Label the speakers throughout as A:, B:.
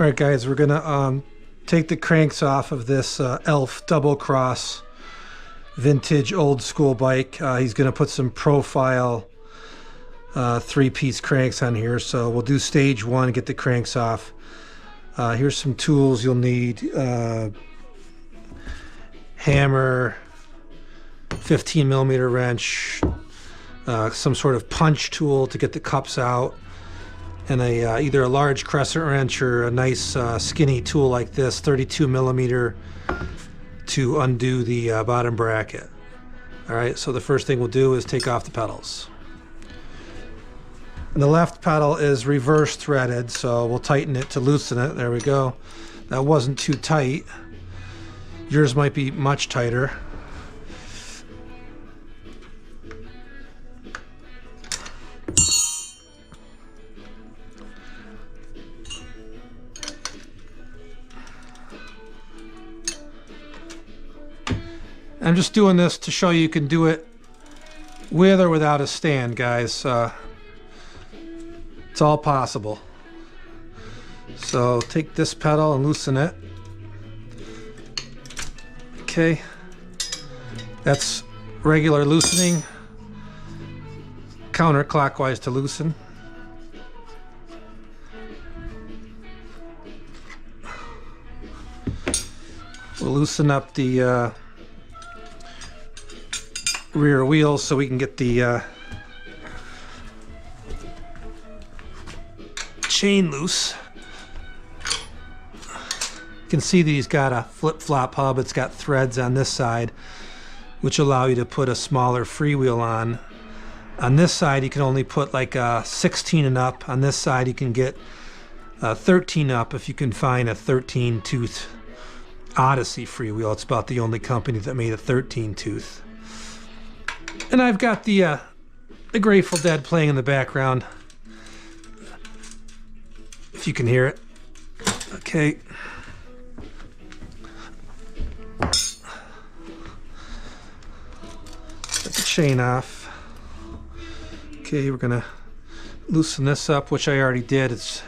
A: All right, guys, we're gonna take the cranks off of this Elf Doublecross vintage old school bike. He's gonna put some profile three-piece cranks on here, so we'll do stage one, get the cranks off. Here's some tools you'll need. Hammer, 15mm wrench, some sort of punch tool to get the cups out, and either a large crescent wrench or a nice skinny tool like this, 32mm, to undo the bottom bracket. All right, so the first thing we'll do is take off the pedals. And the left pedal is reverse threaded, so we'll tighten it to loosen it. There we go. That wasn't too tight. Yours might be much tighter. I'm just doing this to show you can do it with or without a stand, guys. It's all possible. So take this pedal and loosen it. Okay, that's regular loosening. Counterclockwise to loosen. We'll loosen up the rear wheels so we can get the chain loose. You can see that he's got a flip-flop hub. It's got threads on this side which allow you to put a smaller freewheel on. On this side you can only put like a 16 and up. On this side you can get 13 up if you can find a 13 tooth Odyssey freewheel. It's about the only company that made a 13 tooth. And I've got the Grateful Dead playing in the background, if you can hear it. Okay. Get the chain off. Okay, we're gonna loosen this up, which I already did. It's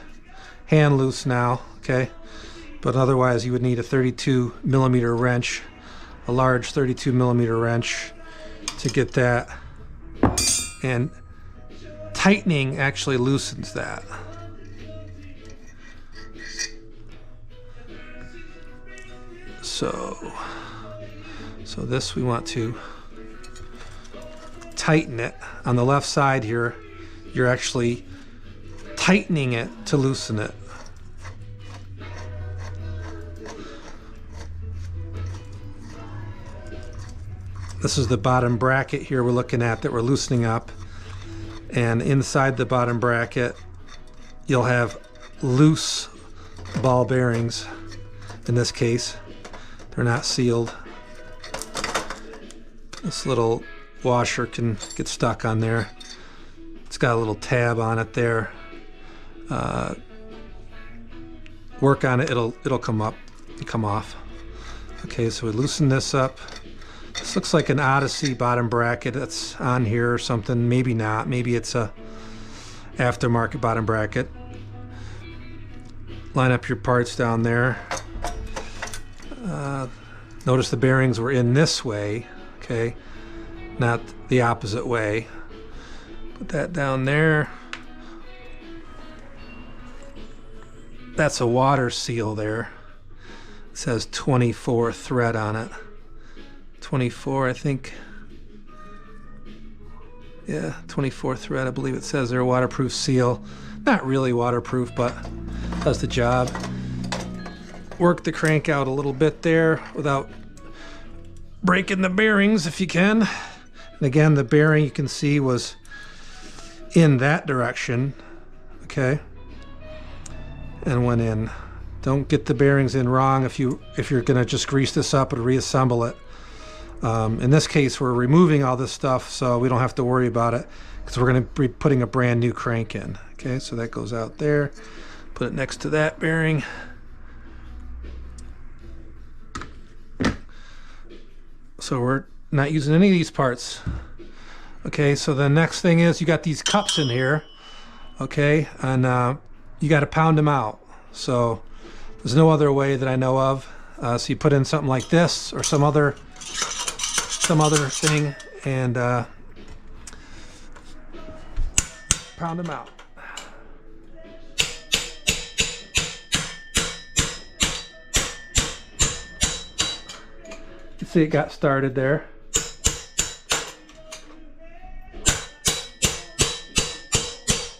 A: hand loose now, okay? But otherwise you would need a 32mm wrench, a large 32mm wrench to get that. And tightening actually loosens that. So this we want to tighten it. On the left side here, you're actually tightening it to loosen it. This is the bottom bracket here we're looking at that we're loosening up. And inside the bottom bracket, you'll have loose ball bearings. In this case, they're not sealed. This little washer can get stuck on there. It's got a little tab on it there. Work on it, it'll come up and come off. Okay, so we loosen this up. This looks like an Odyssey bottom bracket that's on here or something. Maybe not. Maybe it's a aftermarket bottom bracket. Line up your parts down there. Notice the bearings were in this way, okay, not the opposite way. Put that down there. That's a water seal there. It says 24 thread on it. 24, I think. Yeah, 24 thread, I believe it says there. A waterproof seal. Not really waterproof, but does the job. Work the crank out a little bit there without breaking the bearings if you can. And again, the bearing you can see was in that direction, okay, and went in. Don't get the bearings in wrong if you're gonna just grease this up and reassemble it. In this case, we're removing all this stuff, so we don't have to worry about it because we're going to be putting a brand new crank in. Okay, so that goes out there. Put it next to that bearing. So we're not using any of these parts. Okay, so the next thing is you got these cups in here. Okay, and you got to pound them out. So There's no other way that I know of. So you put in something like this or some other thing and pound them out. You can see it got started there.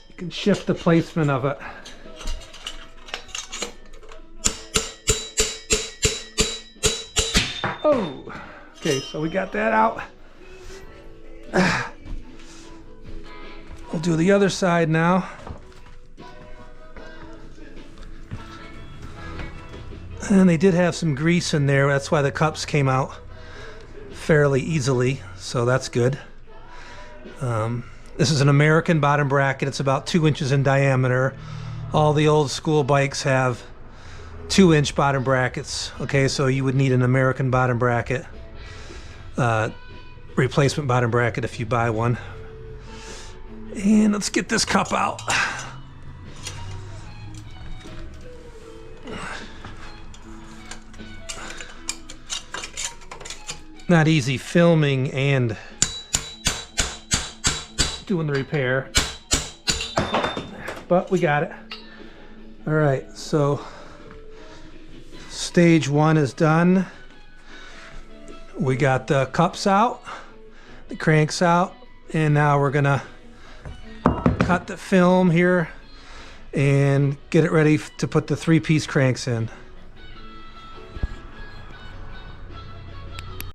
A: You can shift the placement of it. Oh, okay, so we got that out. We'll do the other side now. And they did have some grease in there. That's why the cups came out fairly easily, so that's good. This is an American bottom bracket. It's about 2 inches in diameter. All the old school bikes have 2-inch bottom brackets. Okay, so you would need an American bottom bracket, replacement bottom bracket if you buy one. And let's get this cup out. Not easy filming and doing the repair, but we got it. All right, so stage 1 is done. We got the cups out, the cranks out, and now we're gonna cut the film here and get it ready to put the 3-piece cranks in.